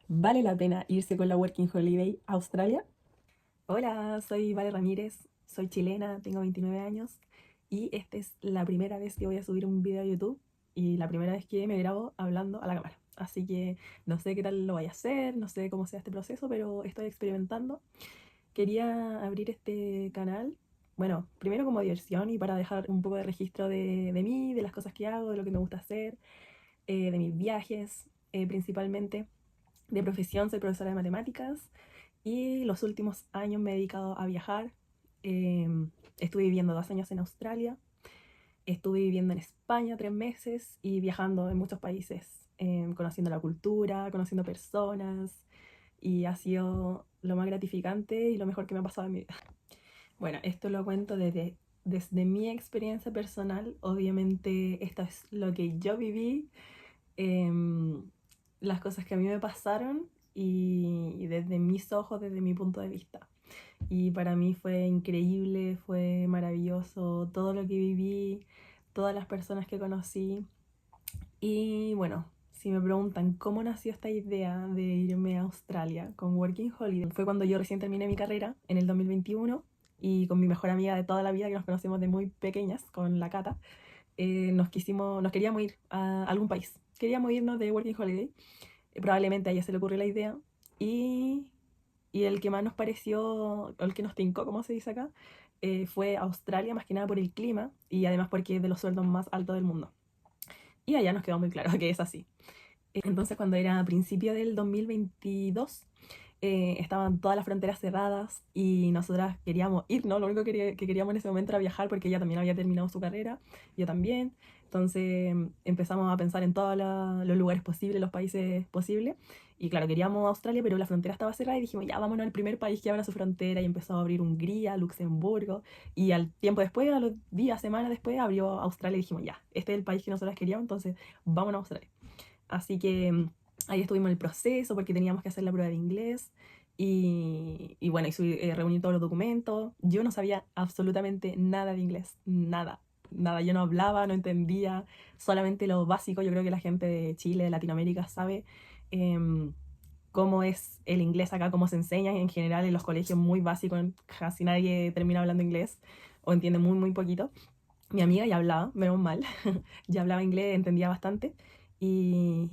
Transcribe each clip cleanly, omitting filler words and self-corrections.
¿Vale la pena irse con la Working Holiday a Australia? Hola, soy Vale Ramírez, soy chilena, tengo 29 años y esta es la primera vez que voy a subir un video a YouTube y la primera vez que me grabo hablando a la cámara. Así que no sé qué tal lo vaya a hacer, no sé cómo sea este proceso, pero estoy experimentando. Quería abrir este canal, bueno, primero como diversión y para dejar un poco de registro de mí, de las cosas que hago, de lo que me gusta hacer, de mis viajes principalmente. De profesión soy profesora de matemáticas y los últimos años me he dedicado a viajar. Eh, Estuve viviendo 2 años en Australia, estuve viviendo en España 3 meses y viajando en muchos países, conociendo la cultura, conociendo personas y ha sido lo más gratificante y lo mejor que me ha pasado en mi vida. Bueno, esto lo cuento desde mi experiencia personal. Obviamente esto es lo que yo viví, las cosas que a mí me pasaron y desde mis ojos, desde mi punto de vista. Y para mí fue increíble, fue maravilloso todo lo que viví, todas las personas que conocí. Y bueno, si me preguntan cómo nació esta idea de irme a Australia con Working Holiday, fue cuando yo recién terminé mi carrera en el 2021 y con mi mejor amiga de toda la vida que nos conocimos de muy pequeñas, con la Cata, nos queríamos ir a algún país. Queríamos irnos de Working Holiday. Probablemente a ella se le ocurrió la idea. Y, y el que más nos pareció, o el que nos tincó, como se dice acá, fue Australia, más que nada por el clima y además porque es de los sueldos más altos del mundo. Y allá nos quedó muy claro que es así. Entonces, cuando era a principio del 2022, estaban todas las fronteras cerradas y nosotras queríamos ir, ¿no? Lo único que queríamos en ese momento era viajar porque ella también había terminado su carrera, yo también. Entonces empezamos a pensar en todos los lugares posibles, los países posibles. Y claro, queríamos Australia, pero la frontera estaba cerrada y dijimos, ya vámonos al primer país que abra su frontera y empezó a abrir Hungría, Luxemburgo. Y al tiempo después, a los días, semanas después, abrió Australia y dijimos, ya, este es el país que nosotras queríamos, entonces vámonos a Australia. Así que ahí estuvimos en el proceso porque teníamos que hacer la prueba de inglés y bueno, reuní todos los documentos. Yo no sabía absolutamente nada de inglés, nada, nada. Yo no hablaba, no entendía, solamente lo básico. Yo creo que la gente de Chile, de Latinoamérica, sabe em, cómo es el inglés acá, cómo se enseña en general en los colegios muy básicos. Casi nadie termina hablando inglés o entiende muy, muy poquito. Mi amiga ya hablaba, menos mal, ya hablaba inglés, entendía bastante y,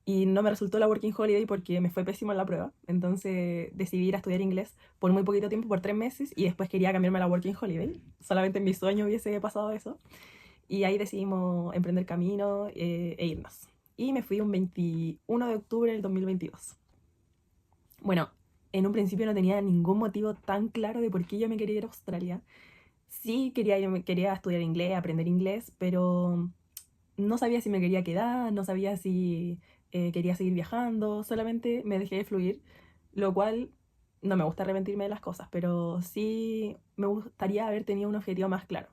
y no me resultó la Working Holiday porque me fue pésimo en la prueba. Entonces decidí ir a estudiar inglés por muy poquito tiempo, por 3 meses, y después quería cambiarme a la Working Holiday. Solamente en mi sueño hubiese pasado eso. Y ahí decidimos emprender camino e irnos. Y me fui un 21 de octubre del 2022. Bueno, en un principio no tenía ningún motivo tan claro de por qué yo me quería ir a Australia. Sí, quería estudiar inglés, aprender inglés, pero no sabía si me quería quedar, no sabía si quería seguir viajando, solamente me dejé fluir, lo cual no me gusta arrepentirme de las cosas, pero sí me gustaría haber tenido un objetivo más claro.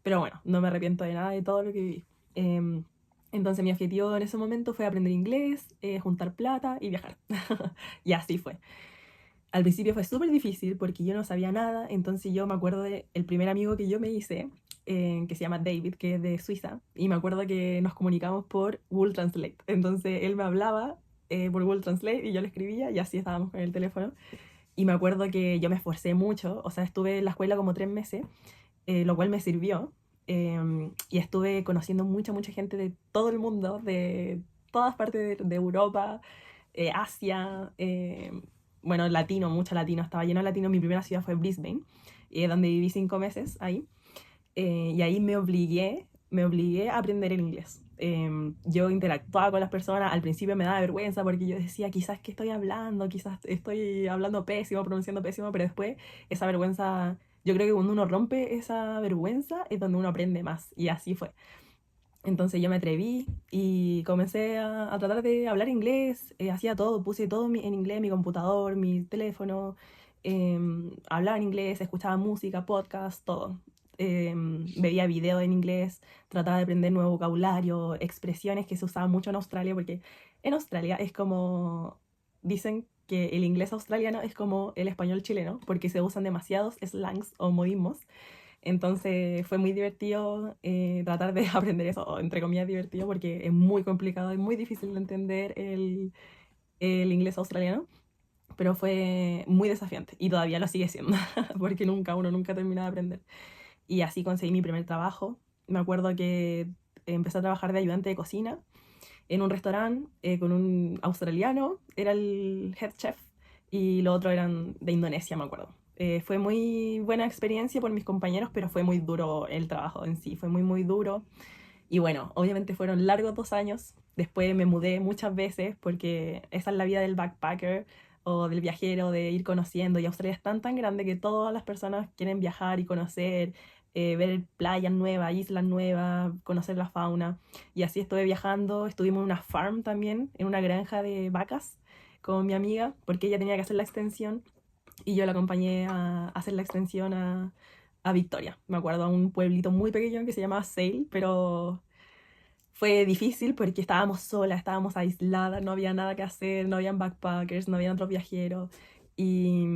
Pero bueno, no me arrepiento de nada de todo lo que viví. Em, entonces mi objetivo en ese momento fue aprender inglés, juntar plata y viajar. Y así fue. Al principio fue súper difícil porque yo no sabía nada, entonces yo me acuerdo del primer amigo que yo me hice, que se llama David, que es de Suiza, y me acuerdo que nos comunicamos por Google Translate. Entonces él me hablaba por Google Translate y yo le escribía y así estábamos con el teléfono. Y me acuerdo que yo me esforcé mucho, o sea, estuve en la escuela como 3 meses, lo cual me sirvió. Y estuve conociendo mucha, mucha gente de todo el mundo, de todas partes de Europa, Asia, bueno, latino, mucho latino, estaba lleno de latino. Mi primera ciudad fue Brisbane, donde viví 5 meses ahí. Y ahí me obligué a aprender el inglés. Yo interactuaba con las personas, al principio me daba vergüenza porque yo decía, quizás que estoy hablando, quizás estoy hablando pésimo, pronunciando pésimo, pero después esa vergüenza, yo creo que cuando uno rompe esa vergüenza es donde uno aprende más, y así fue. Entonces yo me atreví y comencé a tratar de hablar inglés, hacía todo, puse todo en inglés, mi computador, mi teléfono, hablaba en inglés, escuchaba música, podcast, todo. Veía videos en inglés, trataba de aprender nuevo vocabulario, expresiones que se usaban mucho en Australia, porque en Australia es como, dicen que el inglés australiano es como el español chileno, porque se usan demasiados slangs o modismos. Entonces fue muy divertido tratar de aprender eso, o entre comillas divertido, porque es muy complicado, es muy difícil de entender el inglés australiano, pero fue muy desafiante y todavía lo sigue siendo, porque uno nunca termina de aprender. Y así conseguí mi primer trabajo. Me acuerdo que empecé a trabajar de ayudante de cocina en un restaurante con un australiano, era el head chef, y los otros eran de Indonesia, me acuerdo. Fue muy buena experiencia por mis compañeros, pero fue muy duro el trabajo en sí, fue muy, muy duro. Y bueno, obviamente fueron largos 2 años. Después me mudé muchas veces porque esa es la vida del backpacker o del viajero, de ir conociendo. Y Australia es tan, tan grande que todas las personas quieren viajar y conocer, ver playas nuevas, islas nuevas, conocer la fauna. Y así estuve viajando. Estuvimos en una farm también, en una granja de vacas con mi amiga, porque ella tenía que hacer la extensión y yo la acompañé a hacer la extensión a Victoria. Me acuerdo, a un pueblito muy pequeño que se llamaba Sale, pero fue difícil porque estábamos solas, estábamos aisladas, no había nada que hacer, no habían backpackers, no habían otros viajeros. Y,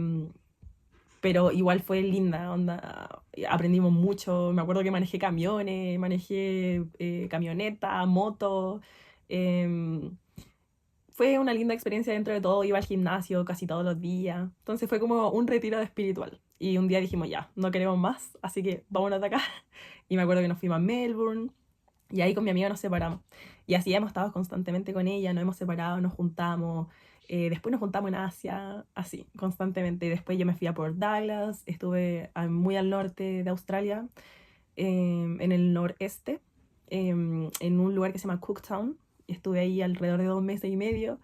pero igual fue linda, onda, aprendimos mucho. Me acuerdo que manejé camiones, manejé camioneta, moto. em, Fue una linda experiencia dentro de todo, iba al gimnasio casi todos los días. Entonces fue como un retiro espiritual. Y un día dijimos, ya, no queremos más, así que vámonos de acá. Y me acuerdo que nos fuimos a Melbourne y ahí con mi amiga nos separamos. Y así hemos estado constantemente con ella, nos hemos separado, nos juntamos. Después nos juntamos en Asia, así, constantemente. Después yo me fui a Port Douglas, estuve muy al norte de Australia, en el noreste, en un lugar que se llama Cooktown. Estuve ahí alrededor de 2 meses y medio.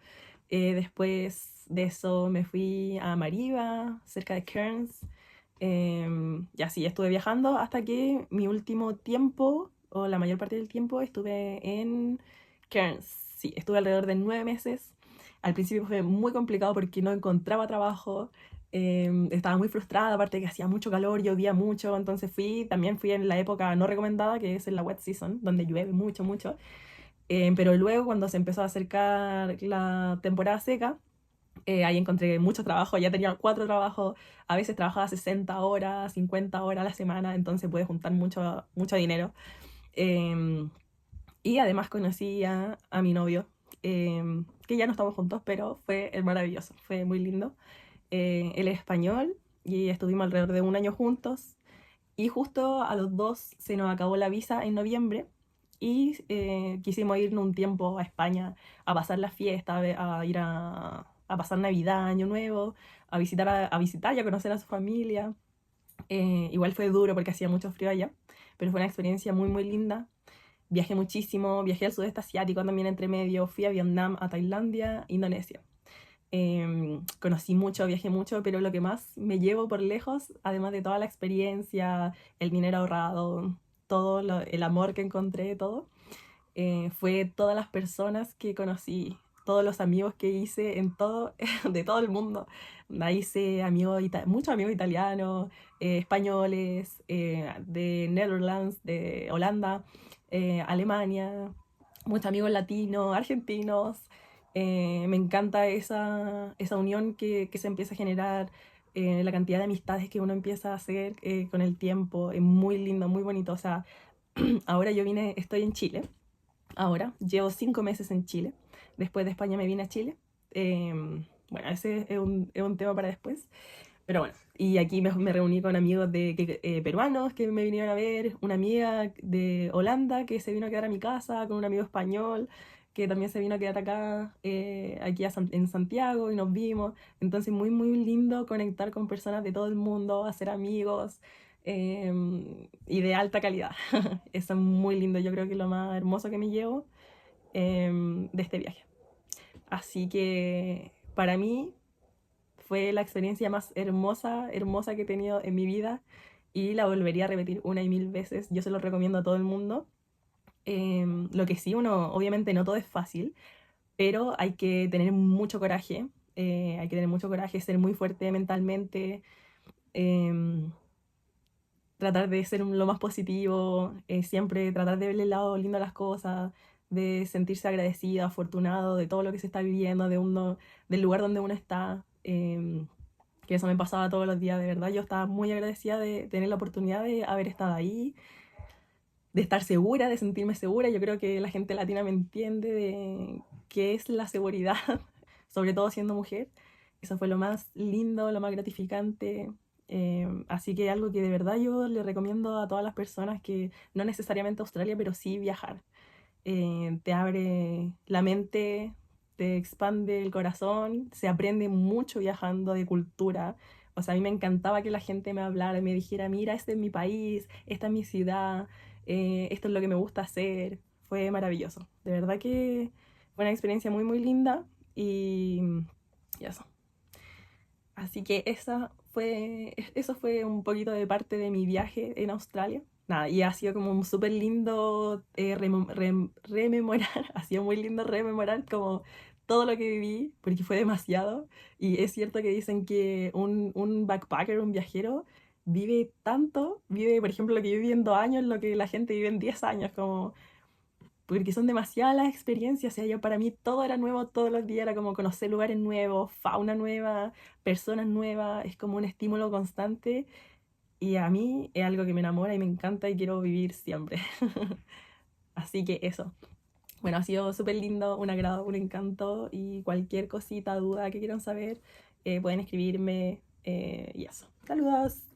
Después de eso me fui a Mariba, cerca de Cairns. Y así estuve viajando hasta que mi último tiempo, o la mayor parte del tiempo, estuve en Cairns. Sí, estuve alrededor de 9 meses. Al principio fue muy complicado porque no encontraba trabajo. Estaba muy frustrada, aparte que hacía mucho calor, llovía mucho, entonces también fui en la época no recomendada, que es en la wet season, donde llueve mucho, mucho. Pero luego cuando se empezó a acercar la temporada seca, ahí encontré mucho trabajo, ya tenía 4 trabajos, a veces trabajaba 60 horas, 50 horas a la semana, entonces pude juntar mucho, mucho dinero. Eh, y además conocí a mi novio, que ya no estamos juntos, pero fue maravilloso, fue muy lindo. Él es español y estuvimos alrededor de un año juntos. Y justo a los dos se nos acabó la visa en noviembre y quisimos irnos un tiempo a España a pasar la fiesta, a ir a pasar Navidad, Año Nuevo, a visitar y a conocer a su familia. Igual fue duro porque hacía mucho frío allá, pero fue una experiencia muy, muy linda. Viajé muchísimo, viajé al sudeste asiático también entre medio, fui a Vietnam, a Tailandia, Indonesia. Conocí mucho, viajé mucho, pero lo que más me llevo por lejos, además de toda la experiencia, el dinero ahorrado, el amor que encontré, todo, fue todas las personas que conocí, todos los amigos que hice en todo, de todo el mundo. Ahí hice muchos amigos italianos, españoles, de Netherlands, de Holanda, Alemania, muchos amigos latinos, argentinos. Me encanta esa unión que se empieza a generar, la cantidad de amistades que uno empieza a hacer con el tiempo. Es muy lindo, muy bonito. O sea, ahora estoy en Chile. Ahora, llevo 5 meses en Chile. Después de España me vine a Chile. Bueno, ese es un tema para después. Pero bueno, y aquí me reuní con amigos peruanos que me vinieron a ver, una amiga de Holanda que se vino a quedar a mi casa, con un amigo español que también se vino a quedar acá, aquí en Santiago y nos vimos. Entonces muy, muy lindo conectar con personas de todo el mundo, hacer amigos y de alta calidad. Eso es muy lindo, yo creo que es lo más hermoso que me llevo de este viaje. Así que para mí fue la experiencia más hermosa, hermosa que he tenido en mi vida y la volvería a repetir una y mil veces. Yo se lo recomiendo a todo el mundo. Lo que sí, uno, obviamente no todo es fácil, pero hay que tener mucho coraje, hay que tener mucho coraje, ser muy fuerte mentalmente, em, tratar de ser lo más positivo, siempre tratar de verle el lado lindo a las cosas, de sentirse agradecido, afortunado de todo lo que se está viviendo, del lugar donde uno está. Que eso me pasaba todos los días, de verdad. Yo estaba muy agradecida de tener la oportunidad de haber estado ahí, de estar segura, de sentirme segura. Yo creo que la gente latina me entiende de qué es la seguridad. sobre todo siendo mujer. Eso fue lo más lindo, lo más gratificante. Así que algo que de verdad yo le recomiendo a todas las personas que no necesariamente Australia, pero sí viajar. Te abre la mente, te expande el corazón, se aprende mucho viajando de cultura. O sea, a mí me encantaba que la gente me hablara y me dijera, mira, este es mi país, esta es mi ciudad, esto es lo que me gusta hacer. Fue maravilloso. De verdad que fue una experiencia muy, muy linda y, y eso. Así que eso fue un poquito de parte de mi viaje en Australia. Nada, y ha sido como un súper lindo rememorar, ha sido muy lindo rememorar como todo lo que viví, porque fue demasiado. Y es cierto que dicen que un backpacker, un viajero, vive tanto, vive, por ejemplo, lo que yo viví en 2 años, lo que la gente vive en 10 años, como porque son demasiadas las experiencias, o sea, yo para mí todo era nuevo todos los días, era como conocer lugares nuevos, fauna nueva, personas nuevas, es como un estímulo constante y a mí es algo que me enamora y me encanta y quiero vivir siempre. Así que eso. Bueno, ha sido súper lindo, un agrado, un encanto y cualquier cosita, duda que quieran saber, pueden escribirme y eso. Saludos.